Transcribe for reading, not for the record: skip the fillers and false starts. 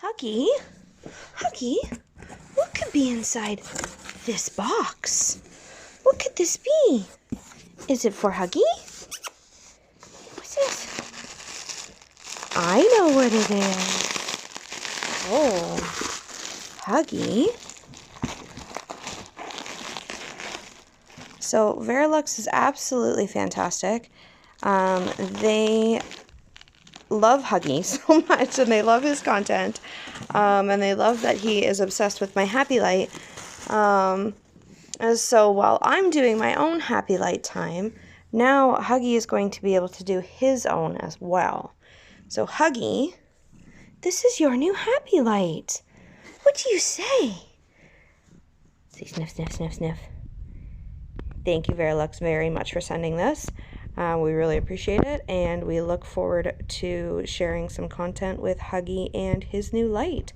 Huggie? Huggie? What could be inside this box? What could this be? Is it for Huggie? What's this? I know what it is. Oh, Huggie. So Verilux is absolutely fantastic. They love Huggie so much, and they love his content, and they love that he is obsessed with my HappyLight. And so while I'm doing my own HappyLight time, now Huggie is going to be able to do his own as well. So Huggie, this is your new HappyLight. What do you say? Say sniff, sniff, sniff, sniff. Thank you, Verilux, very much for sending this. We really appreciate it, and we look forward to sharing some content with Huggie and his new light.